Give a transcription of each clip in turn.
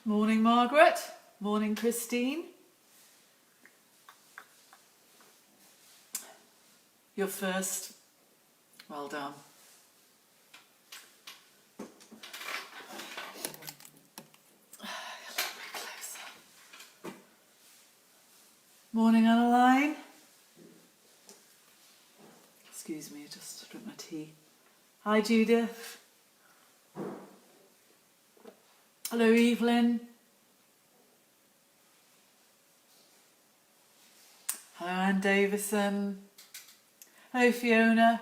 Morning, Margaret. Morning, Christine. You're first. Well done. Morning, Annaline. Excuse me, I just drink my tea. Hi, Judith. Hello, Evelyn. Hello, Anne Davison. Hello, Fiona.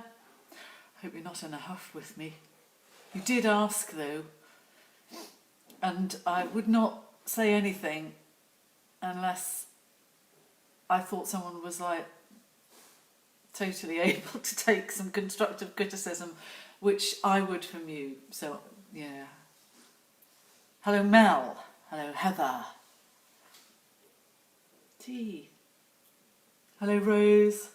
Hope you're not in a huff with me. You did ask, though, and I would not say anything unless I thought someone was like totally able to take some constructive criticism, which I would from you. So, yeah. Hello, Mel. Hello, Heather. Tea. Hello, Rose.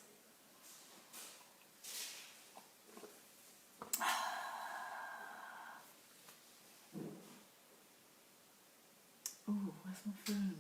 Oh, where's my phone?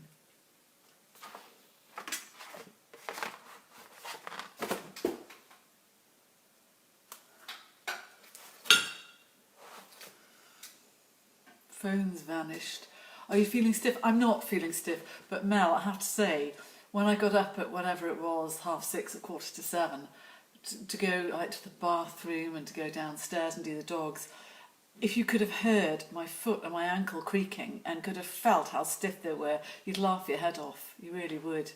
Phone's vanished. Are you feeling stiff? I'm not feeling stiff, but Mel, I have to say, when I got up at whatever it was, 6:30, at 7:15, to go like to the bathroom and to go downstairs and do the dogs, if you could have heard my foot and my ankle creaking and could have felt how stiff they were, you'd laugh your head off. You really would.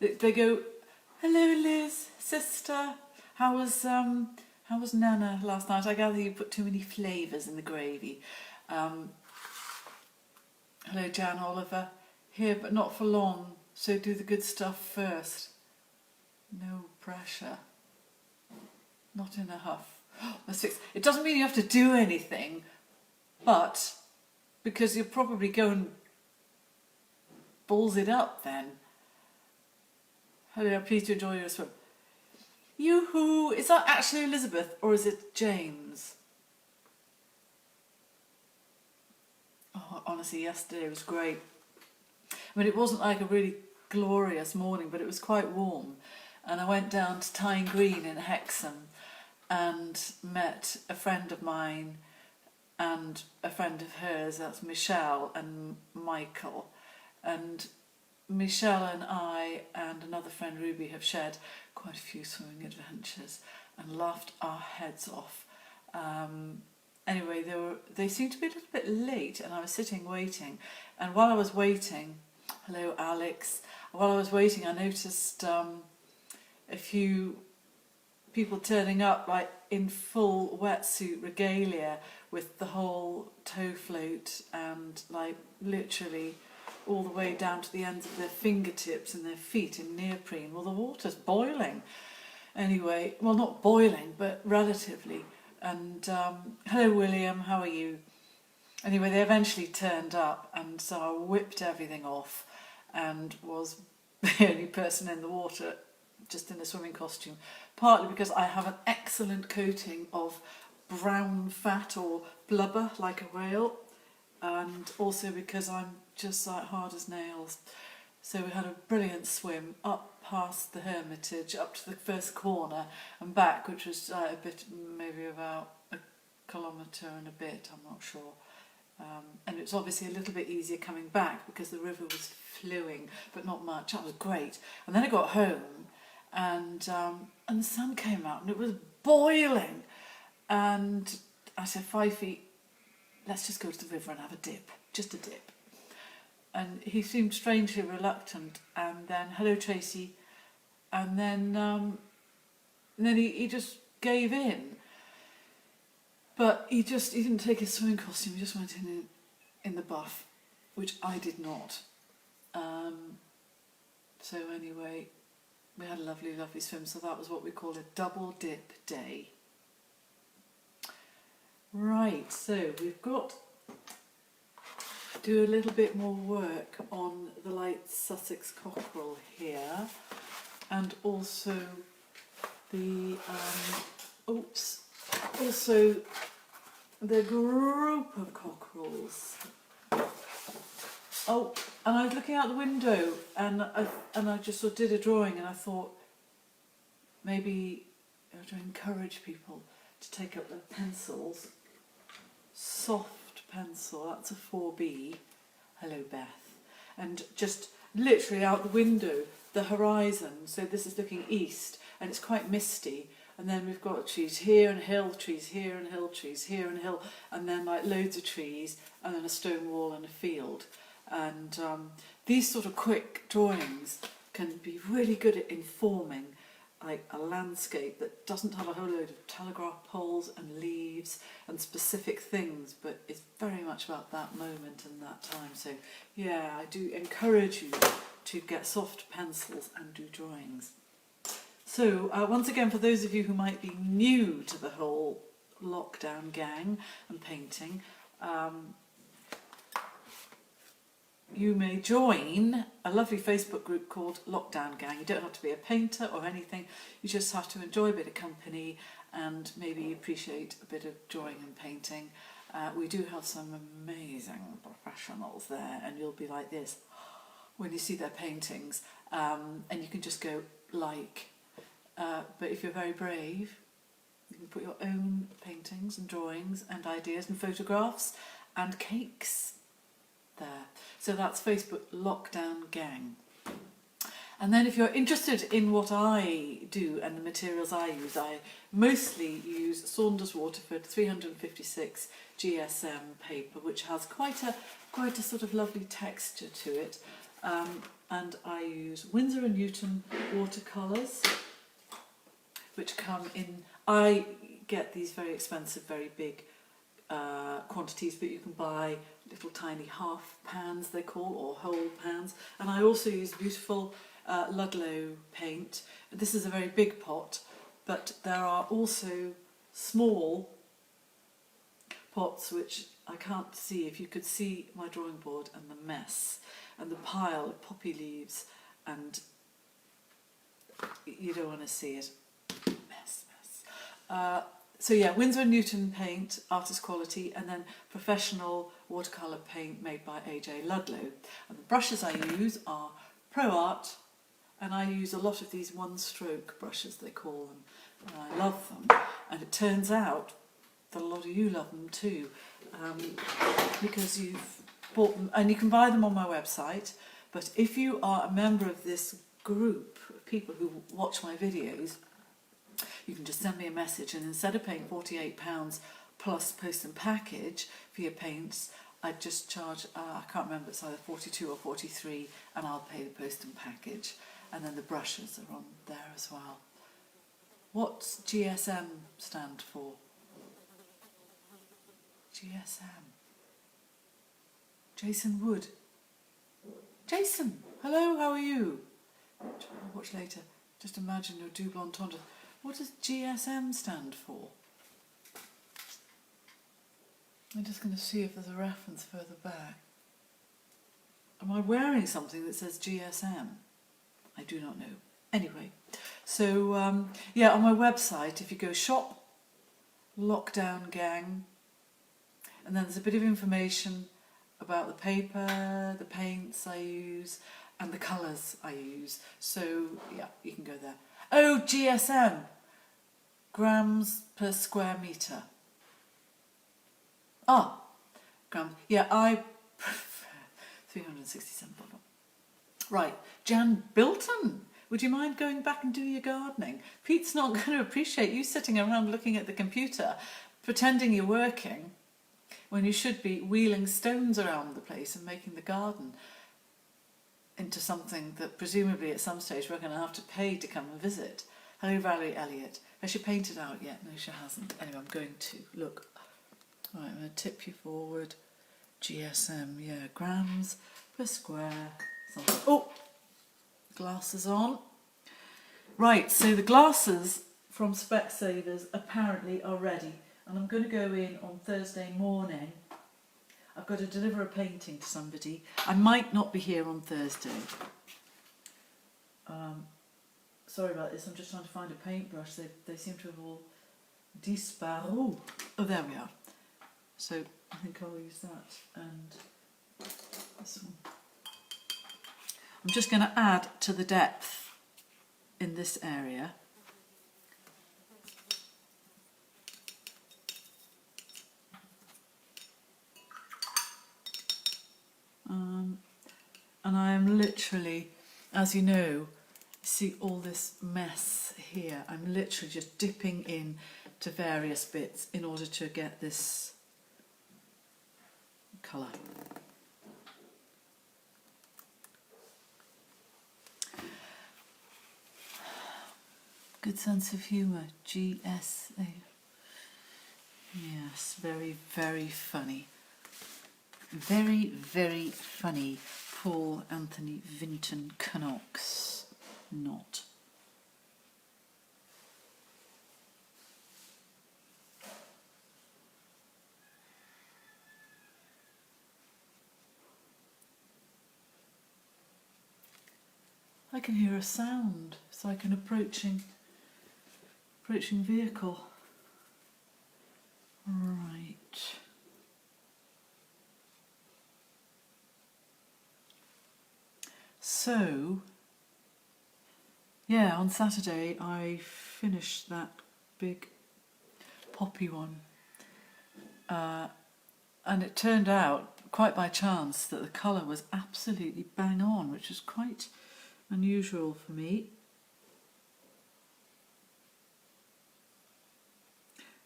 They go, "Hello, Liz, sister. How was Nana last night? I gather you put too many flavours in the gravy." Hello, Jan Oliver. Here, but not for long. So do the good stuff first. No pressure. Not in a huff. That's fixed. It doesn't mean you have to do anything, but because you'll probably go and balls it up then. Hello, pleased to enjoy your swim. Yoo-hoo! Is that actually Elizabeth or is it James? Oh, honestly, yesterday was great. I mean, it wasn't like a really glorious morning, but it was quite warm. And I went down to Tyne Green in Hexham and met a friend of mine and a friend of hers. That's Michelle and Michael. And Michelle and I and another friend, Ruby, have shared quite a few swimming adventures and laughed our heads off. Anyway, they seemed to be a little bit late and I was sitting waiting. And while I was waiting, hello Alex, while I was waiting I noticed a few people turning up like in full wetsuit regalia with the whole tow float and like literally all the way down to the ends of their fingertips and their feet in neoprene. Well, the water's boiling. Anyway, well, not boiling, but relatively. And hello, William, how are you? Anyway, they eventually turned up, and so I whipped everything off and was the only person in the water, just in a swimming costume, partly because I have an excellent coating of brown fat or blubber like a whale, and also because I'm just like hard as nails. So we had a brilliant swim up past the Hermitage, up to the first corner and back, which was a bit, maybe about a kilometre and a bit, I'm not sure. And it was obviously a little bit easier coming back because the river was flowing, but not much. That was great. And then I got home and the sun came out and it was boiling. And I said, 5 feet, let's just go to the river and have a dip, just a dip. And he seemed strangely reluctant. And then, hello Tracy. And then he just gave in. But he didn't take his swimming costume. He just went in the buff, which I did not. So anyway, we had a lovely, lovely swim. So that was what we called a double dip day. Right. So we've got do a little bit more work on the light Sussex cockerel here, and also the also the group of cockerels Oh, and I was looking out the window, and I just sort of did a drawing, and I thought maybe to encourage people to take up their pencils. Soft pencil, that's a 4B. Hello, Beth. And just literally out the window, the horizon. So this is looking east, and it's quite misty. And then we've got trees here and hill, trees here and hill, trees here and hill, and then like loads of trees, and then a stone wall and a field. And these sort of quick drawings can be really good at informing like a landscape that doesn't have a whole load of telegraph poles and leaves and specific things, but it's very much about that moment and that time. So yeah, I do encourage you to get soft pencils and do drawings. So once again, for those of you who might be new to the whole lockdown gang and painting, you may join a lovely Facebook group called Lockdown Gang. You don't have to be a painter or anything, you just have to enjoy a bit of company and maybe appreciate a bit of drawing and painting. We do have some amazing professionals there, and you'll be like this when you see their paintings, and you can just go like, but if you're very brave, you can put your own paintings and drawings and ideas and photographs and cakes there. So that's Facebook Lockdown Gang. And then if you're interested in what I do and the materials I mostly use Saunders Waterford 356 GSM paper, which has quite a sort of lovely texture to it. And I use Winsor & Newton watercolours, which come in, I get these very expensive, very big quantities, but you can buy little tiny half pans, they call, or whole pans. And I also use beautiful Ludlow paint. This is a very big pot, but there are also small pots which I can't see. If you could see my drawing board and the mess and the pile of poppy leaves, and you don't want to see it. Mess. So yeah, Winsor & Newton paint, artist quality, and then professional watercolour paint made by AJ Ludlow. And the brushes I use are Pro Art, and I use a lot of these one-stroke brushes, they call them, and I love them. And it turns out that a lot of you love them too, because you've bought them, and you can buy them on my website. But if you are a member of this group of people who watch my videos, you can just send me a message, and instead of paying £48 plus post and package for your paints, I just charge, I can't remember, it's either 42 or 43, and I'll pay the post and package. And then the brushes are on there as well. What's GSM stand for? GSM. Jason Wood. Jason, hello, how are you? I'll watch later. Just imagine your double entendre. What does GSM stand for? I'm just going to see if there's a reference further back. Am I wearing something that says GSM? I do not know. Anyway, so yeah, on my website, if you go shop, Lockdown Gang, and then there's a bit of information about the paper, the paints I use, and the colours I use. So yeah, you can go there. Oh, GSM, grams per square metre. Ah, grams. Yeah, I prefer 367. Right, Jan Bilton, would you mind going back and doing your gardening? Pete's not going to appreciate you sitting around looking at the computer, pretending you're working, when you should be wheeling stones around the place and making the garden into something that presumably at some stage we're going to have to pay to come and visit. Hello, Valerie Elliott. Has she painted out yet? No, she hasn't. Anyway, I'm going to. Look. Right, I'm going to tip you forward. GSM, yeah, grams per square. Something. Oh! Glasses on. Right, so the glasses from Specsavers apparently are ready. And I'm going to go in on Thursday morning. I've got to deliver a painting to somebody. I might not be here on Thursday. Sorry about this, I'm just trying to find a paintbrush. They seem to have all disparu. Oh, there we are. So I think I'll use that and this one. I'm just going to add to the depth in this area. And I am literally, as you know, see all this mess here. I'm literally just dipping in to various bits in order to get this colour. Good sense of humour, GSA. Yes, very, very funny. Very, very funny. Paul Anthony Vinton Knox. Not. I can hear a sound. It's like an approaching vehicle. Right. So, yeah, on Saturday I finished that big poppy one. And it turned out, quite by chance, that the colour was absolutely bang on, which was quite unusual for me.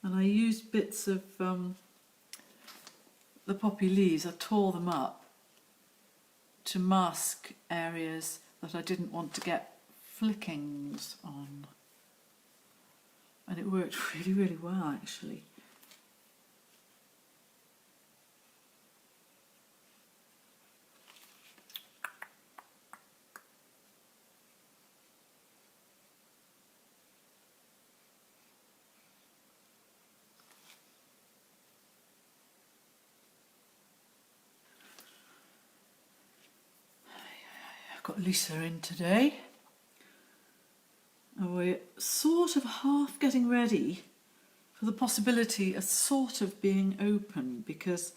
And I used bits of the poppy leaves, I tore them up to mask areas that I didn't want to get flickings on. And it worked really, really well, actually. I've got Lisa in today. And we're sort of half getting ready for the possibility of sort of being open, because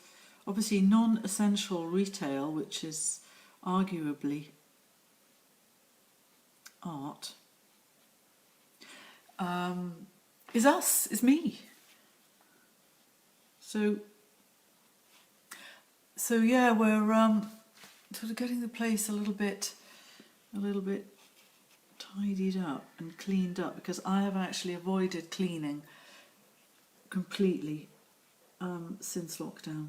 obviously non-essential retail, which is arguably art, is us, is me. So yeah, we're sort of getting the place a little bit tidied up and cleaned up, because I have actually avoided cleaning completely since lockdown.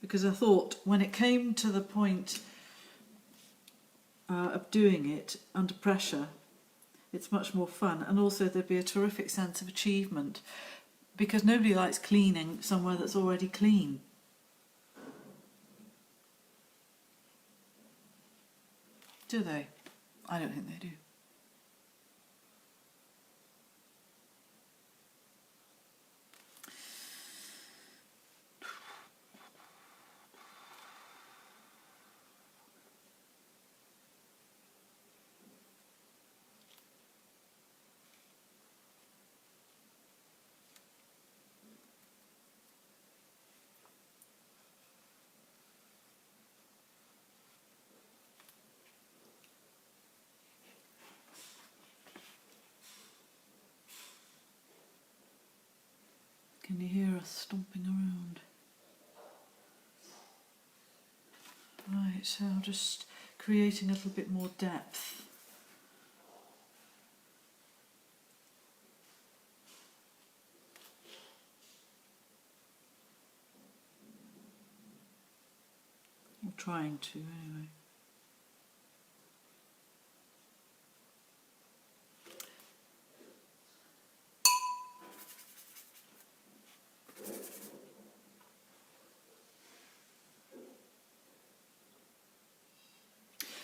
Because I thought when it came to the point of doing it under pressure, it's much more fun, and also there'd be a terrific sense of achievement, because nobody likes cleaning somewhere that's already clean. Do they? I don't think they do. Can you hear us stomping around? Right, so I'm just creating a little bit more depth. I'm trying to, anyway.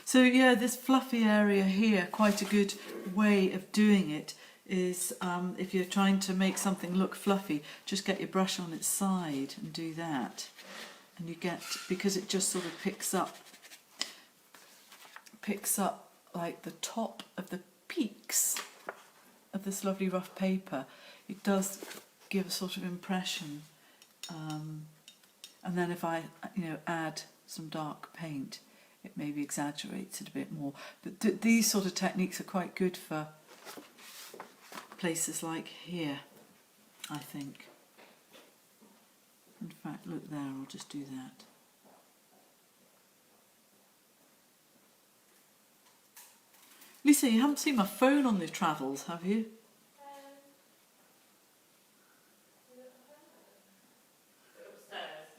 So yeah, this fluffy area here, quite a good way of doing it is if you're trying to make something look fluffy, just get your brush on its side and do that. And you get, because it just sort of picks up like the top of the peaks of this lovely rough paper, it does give a sort of impression And then if I, add some dark paint, it maybe exaggerates it a bit more. But these sort of techniques are quite good for places like here, I think. In fact, look there, I'll just do that. Lisa, you haven't seen my phone on the travels, have you?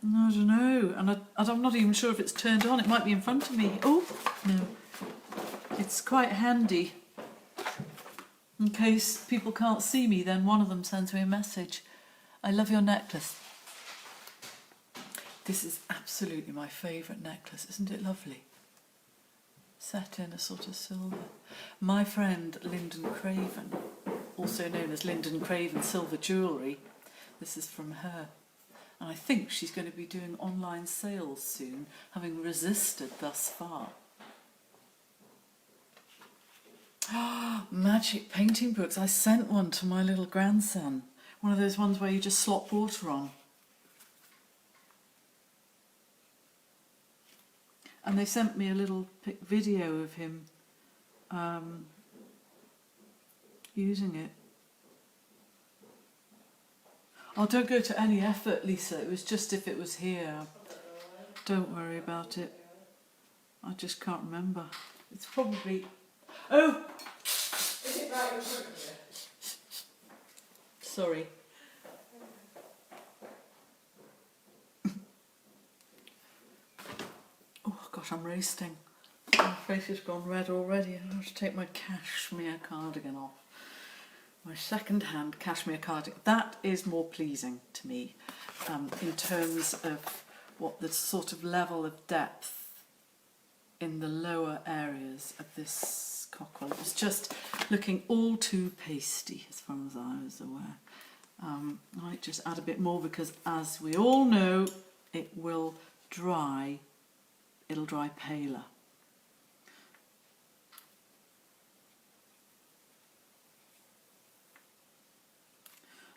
No, I don't know, and I'm not even sure if it's turned on. It might be in front of me. Oh, no. It's quite handy. In case people can't see me, then one of them sends me a message. I love your necklace. This is absolutely my favourite necklace. Isn't it lovely? Set in a sort of silver. My friend Lyndon Craven, also known as Lyndon Craven Silver Jewellery, this is from her. And I think she's going to be doing online sales soon, having resisted thus far. Magic painting books. I sent one to my little grandson. One of those ones where you just slop water on. And they sent me a little video of him using it. Oh, don't go to any effort, Lisa. It was just if it was here. Don't worry about it. I just can't remember. It's probably... Oh! Is it right in front of you? Sorry. Oh gosh, I'm roasting. My face has gone red already. I have to take my cashmere cardigan off. My second-hand cashmere cardigan. That is more pleasing to me in terms of what the sort of level of depth in the lower areas of this cockerel. It was just looking all too pasty as far as I was aware. I might just add a bit more because, as we all know, it will dry. It'll dry paler.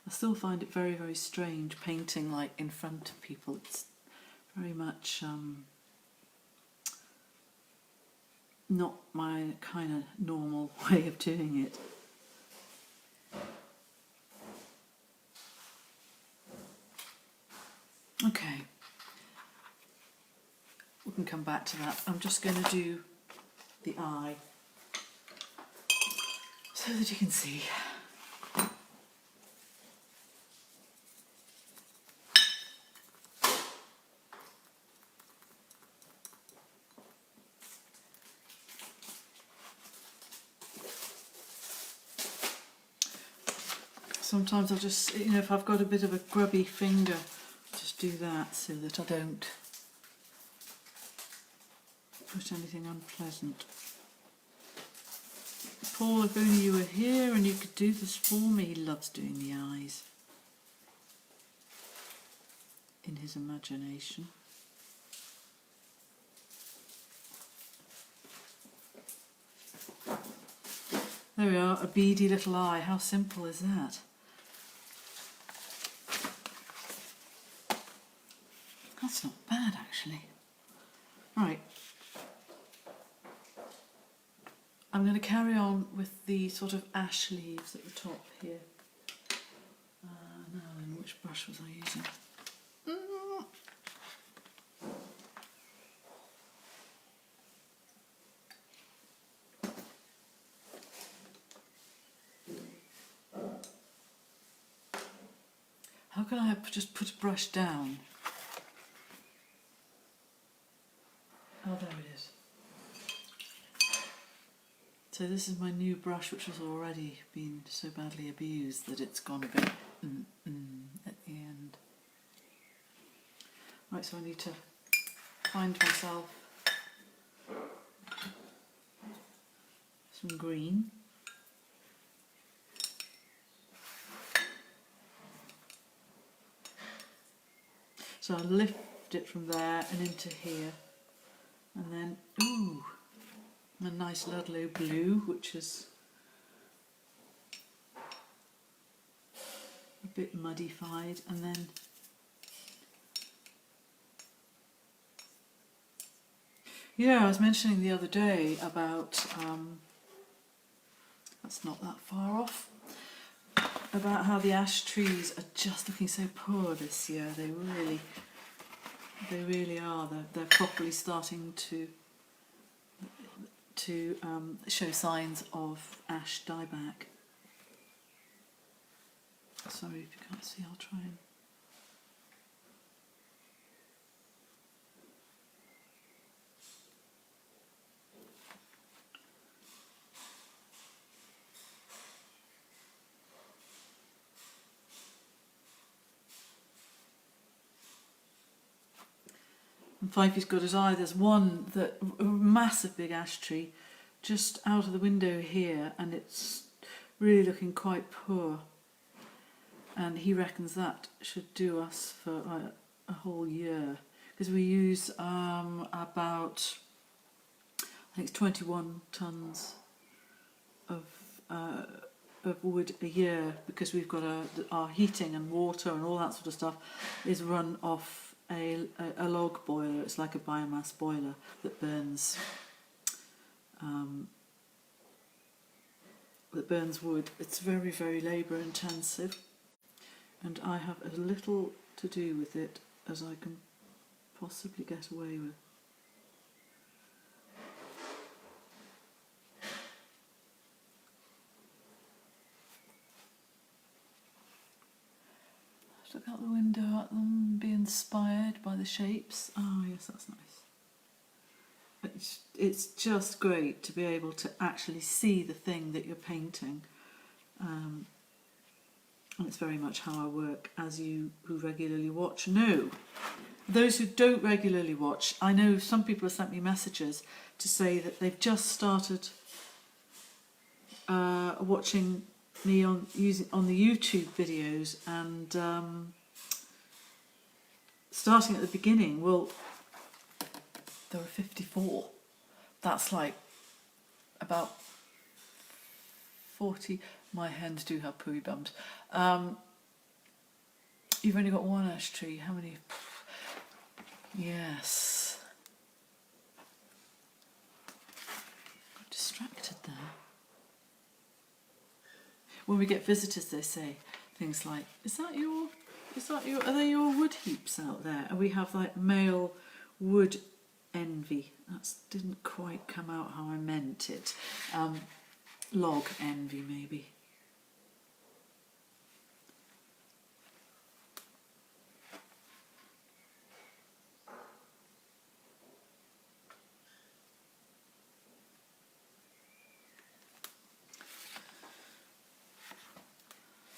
I still find it very, very strange painting like in front of people. It's very much not my kind of normal way of doing it. Okay, we can come back to that. I'm just going to do the eye so that you can see. Sometimes I'll just, if I've got a bit of a grubby finger, just do that so that I don't put anything unpleasant. Paul, if only you were here and you could do this for me. He loves doing the eyes in his imagination. There we are, a beady little eye. How simple is that? That's not bad, actually. Right. I'm going to carry on with the sort of ash leaves at the top here. Now then, which brush was I using? How can I just put a brush down? Oh, there it is. So this is my new brush, which has already been so badly abused that it's gone a bit at the end. Right, so I need to find myself some green. So I'll lift it from there and into here. And then, ooh, a nice Ludlow blue, which is a bit muddified, and then Yeah, I was mentioning the other day about, that's not that far off, about how the ash trees are just looking so poor this year. They really are. They're properly starting to show signs of ash dieback. Sorry if you can't see, I'll try and... And Fifey's got his eye. There's one, a massive big ash tree just out of the window here, and it's really looking quite poor. And he reckons that should do us for a whole year, because we use about, I think it's 21 tonnes of wood a year, because we've got our heating and water and all that sort of stuff is run off a log boiler. It's like a biomass boiler that burns wood. It's very, very labour intensive, and I have as little to do with it as I can possibly get away with. Look out the window at them, be inspired by the shapes. Oh yes, that's nice. It's just great to be able to actually see the thing that you're painting. And it's very much how I work, as you who regularly watch know. Those who don't regularly watch, I know some people have sent me messages to say that they've just started watching me on the YouTube videos, and starting at the beginning. Well, there were 54. That's like about 40. My hens do have pooey bums. You've only got one ash tree. How many? Yes. Got distracted there. When we get visitors, they say things like, are they your wood heaps out there? And we have like male wood envy. That didn't quite come out how I meant it. Log envy, maybe.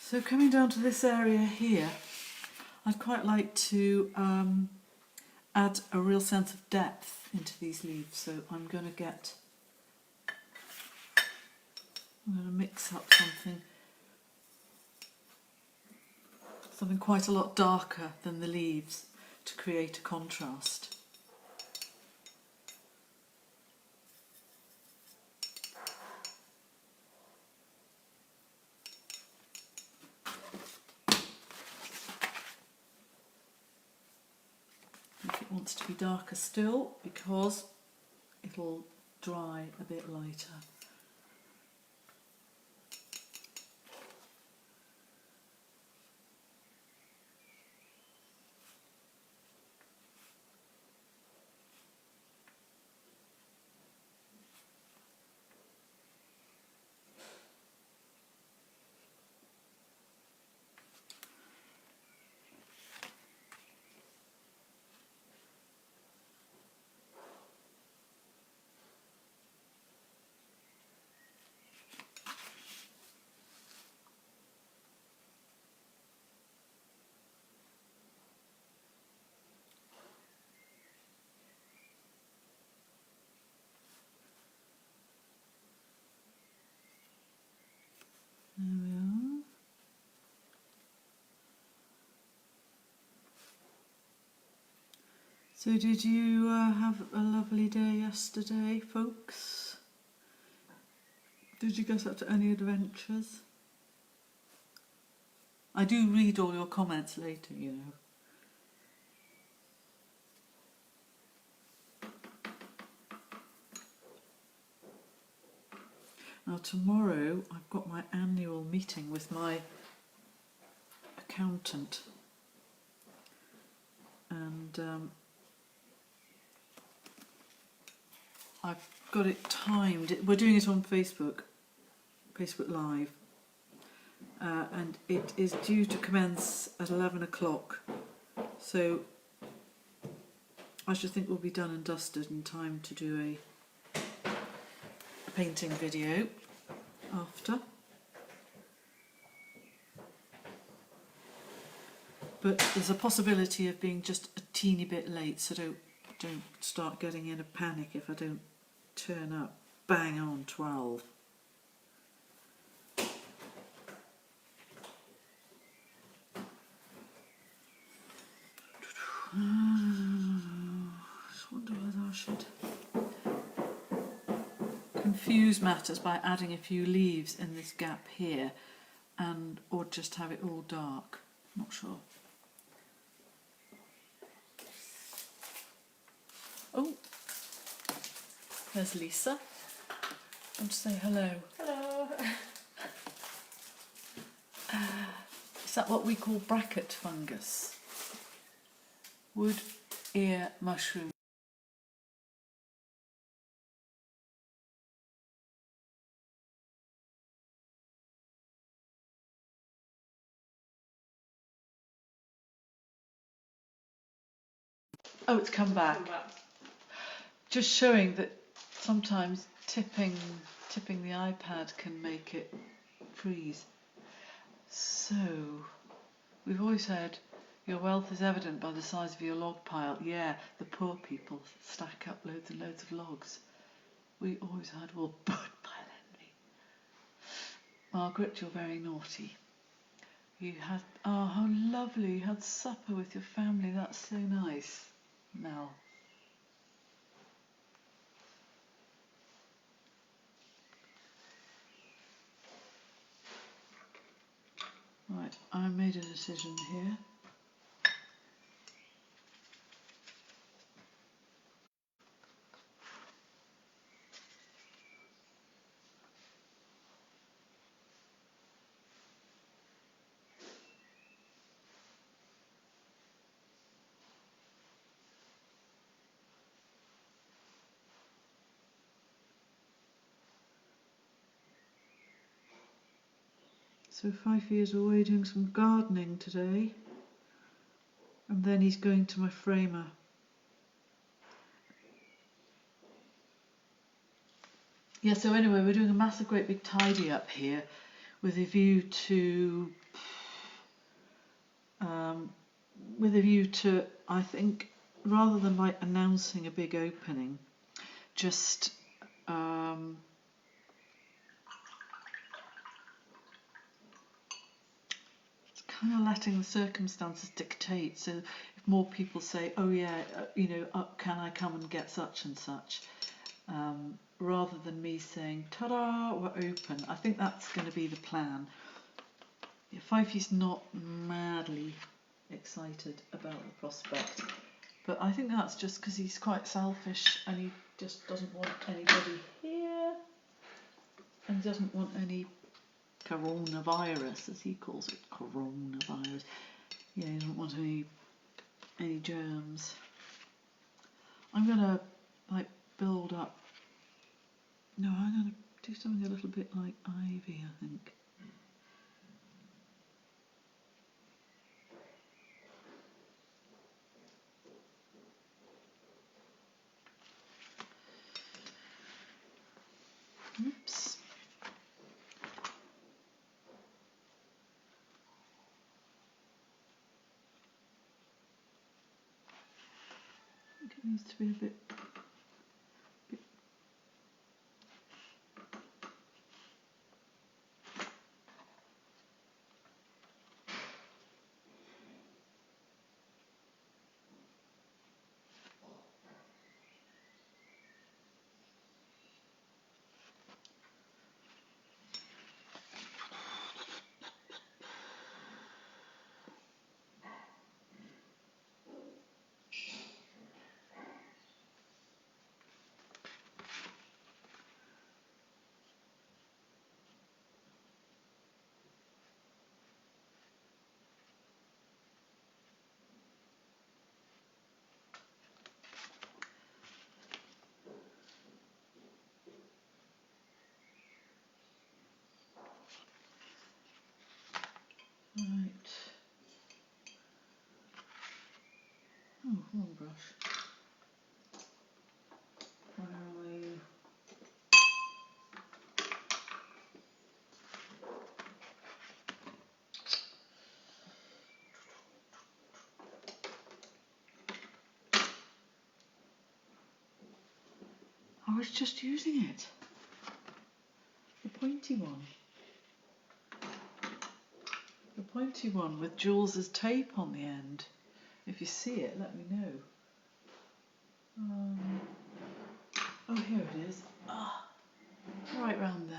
So coming down to this area here, I'd quite like to add a real sense of depth into these leaves. So I'm going to mix up something quite a lot darker than the leaves to create a contrast. It wants to be darker still because it'll dry a bit lighter. There we are. So did you have a lovely day yesterday, folks? Did you get up to any adventures? I do read all your comments later, you know. Now tomorrow I've got my annual meeting with my accountant, and I've got it timed. We're doing it on Facebook Live, and it is due to commence at 11 o'clock. So I should think we'll be done and dusted in time to do a painting video after. But there's a possibility of being just a teeny bit late, so don't start getting in a panic if I don't turn up bang on 12. Just wonder whether I should confuse matters by adding a few leaves in this gap here, or just have it all dark. Not sure. Oh, there's Lisa. Want to say hello. Hello. Is that what we call bracket fungus? Wood ear mushroom. Oh, it's come back. Just showing that sometimes tipping the iPad can make it freeze. So, we've always heard your wealth is evident by the size of your log pile. Yeah, the poor people stack up loads and loads of logs. We always had wood pile envy. Margaret, you're very naughty. You had, oh, how lovely. You had supper with your family. That's so nice. Mel. Right, I made a decision here. So 5 years away doing some gardening today, and then he's going to my framer. Yeah, so anyway, we're doing a massive great big tidy up here with a view to I think, rather than like announcing a big opening, just kind of letting the circumstances dictate. So if more people say, oh yeah, can I come and get such and such, rather than me saying, ta-da, we're open. I think that's going to be the plan. Yeah, Fifey's not madly excited about the prospect, but I think that's just because he's quite selfish and he just doesn't want anybody here, and doesn't want any coronavirus, as he calls it, coronavirus. Yeah, he doesn't want any germs. I'm gonna build up. No, I'm gonna do something a little bit like ivy, I think. Oops. I think it needs to be a bit. come on, brush. Where are you? I was just using it. The pointy one. The pointy one with Jules's tape on the end. If you see it, let me know. Oh, here it is. Ah, right round there.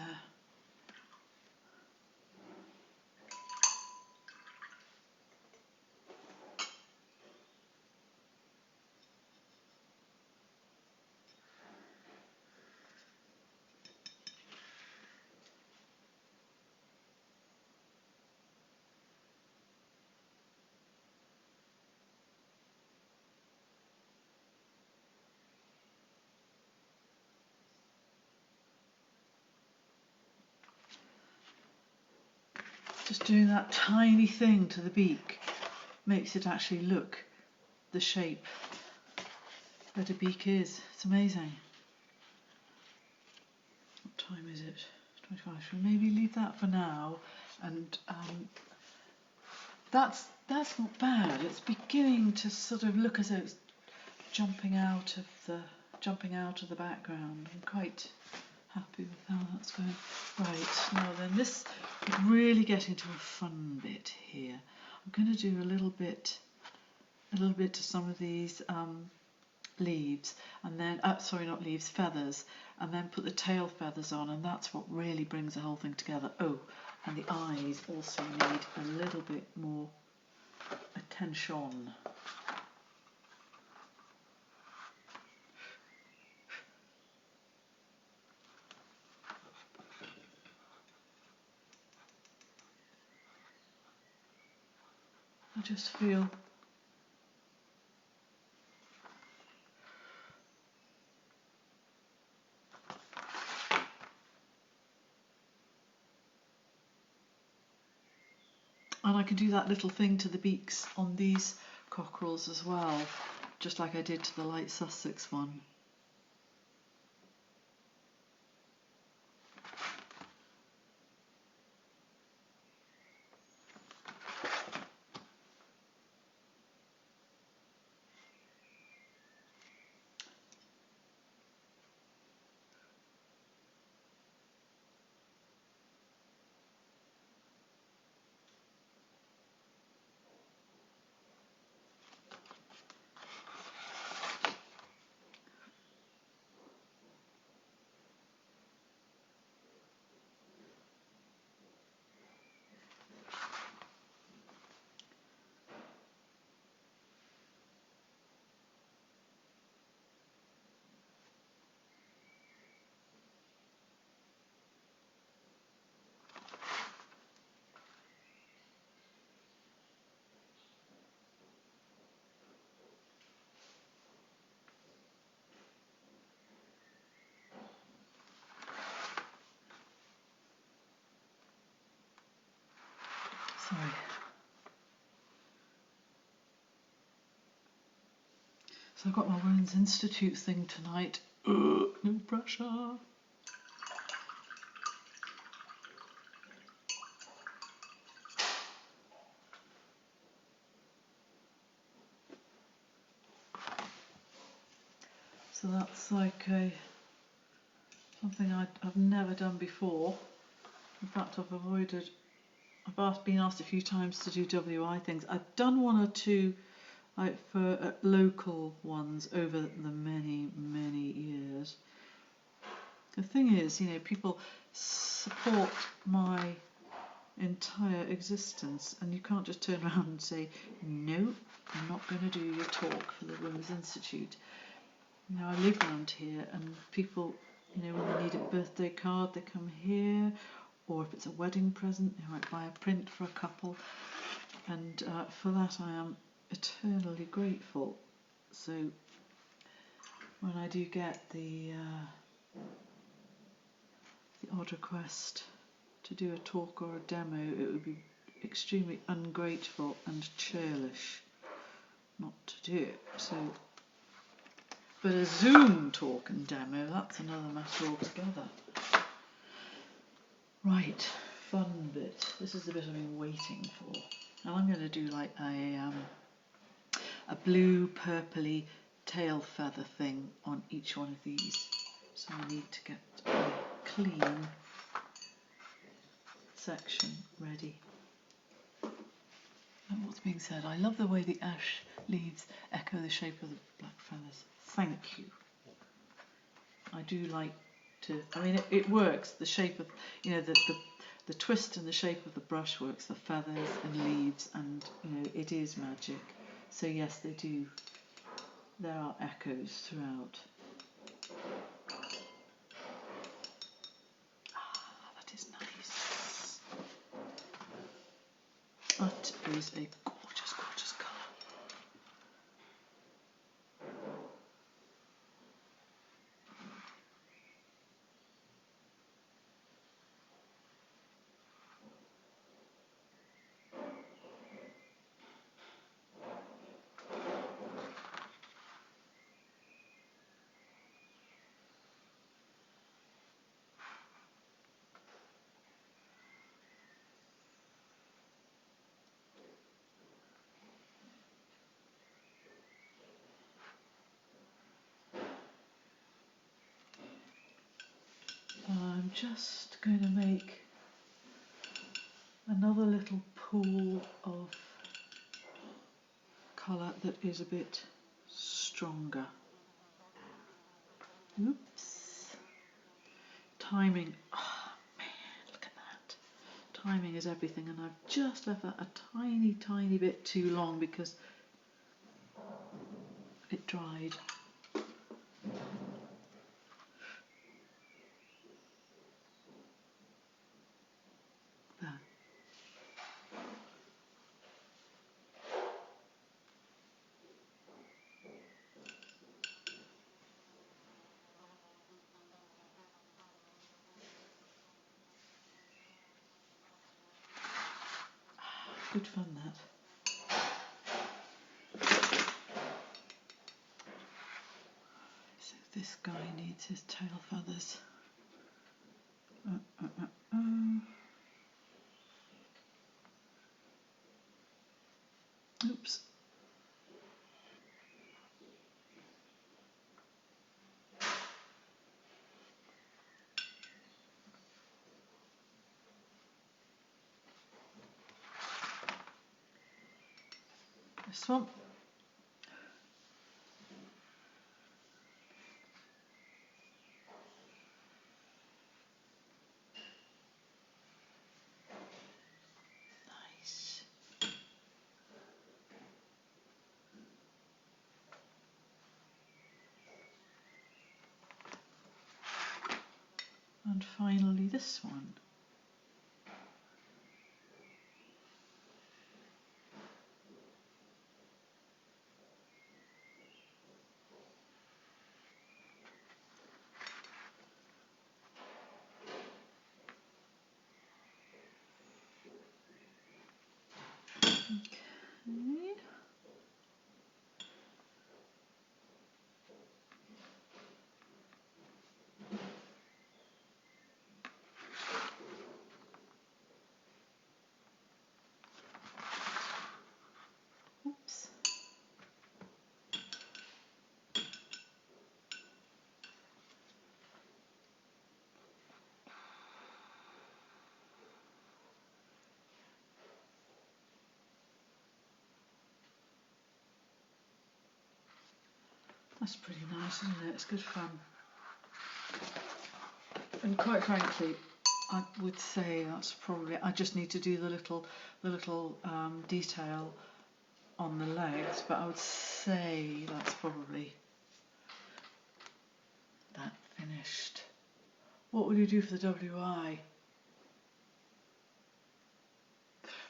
Just doing that tiny thing to the beak makes it actually look the shape that a beak is. It's amazing. What time is it? 25. Should we maybe leave that for now? And that's not bad. It's beginning to sort of look as though it's jumping out of the background. I'm quite happy with how that's going. Right, now then, this is really getting to a fun bit here. I'm going to do a little bit to some of these leaves, and then sorry, not leaves, feathers, and then put the tail feathers on, and that's what really brings the whole thing together. Oh, and the eyes also need a little bit more attention. I just feel and I can do that little thing to the beaks on these cockerels as well, just like I did to the light Sussex one. Sorry. So I've got my Women's Institute thing tonight. No pressure. So that's like something I've never done before. In fact, I've been asked a few times to do WI things. I've done one or two for local ones over the many years. The thing is, people support my entire existence, and you can't just turn around and say, no, I'm not going to do your talk for the Women's Institute. I live around here, and people, when they need a birthday card, they come here, or if it's a wedding present, they might buy a print for a couple, and for that I am eternally grateful. So when I do get the odd request to do a talk or a demo, it would be extremely ungrateful and churlish not to do it. So, but a Zoom talk and demo, that's another matter altogether. Right, fun bit. This is the bit I've been waiting for. And I'm going to do like a blue purpley tail feather thing on each one of these. So I need to get a clean section ready. And what's being said, I love the way the ash leaves echo the shape of the black feathers. Thank you. I do like to, I mean it works, the shape of, you know, the twist and the shape of the brush works, the feathers and leaves, and you know, it is magic. So yes, they do, there are echoes throughout. Ah, that is nice. That is a gorgeous, gorgeous colour. I'm just going to make another little pool of colour that is a bit stronger. Oops. Timing. Oh man, look at that. Timing is everything, and I've just left that a tiny, tiny bit too long because it dried. There. Good fun, that. So this guy needs his tail feathers. Oops. This one. Nice. And finally this one. Okay. Oops. That's pretty nice, isn't it? It's good fun. And quite frankly, I would say that's probably, I just need to do the little detail on the legs, but I would say that's probably that finished. What will you do for the WI?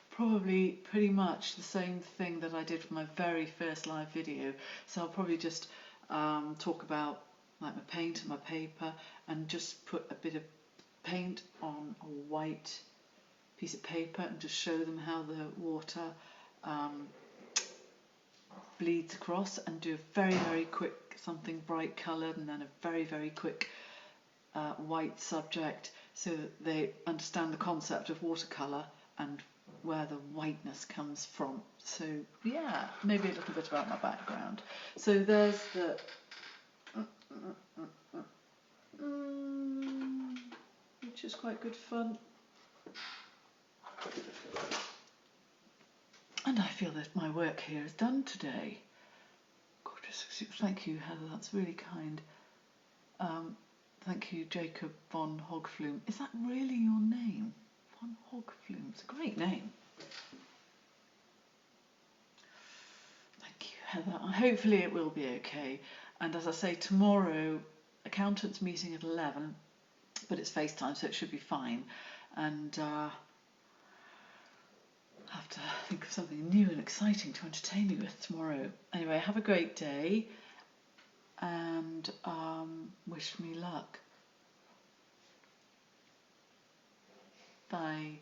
Probably pretty much the same thing that I did for my very first live video. So I'll probably just talk about like my paint and my paper, and just put a bit of paint on a white piece of paper and just show them how the water bleeds across, and do a very, very quick something bright coloured, and then a very, very quick white subject, so that they understand the concept of watercolour and where the whiteness comes from. So yeah, maybe a little bit about my background. So there's the which is quite good fun. And I feel that my work here is done today. Gorgeous. Thank you, Heather, that's really kind. Thank you, Jacob von Hogflume. Is that really your name? Von Hogflume. It's a great name. Thank you, Heather. Hopefully it will be okay. And as I say, tomorrow, accountants meeting at 11, but it's FaceTime, so it should be fine. And have to think of something new and exciting to entertain you with tomorrow. Anyway, have a great day, and wish me luck. Bye.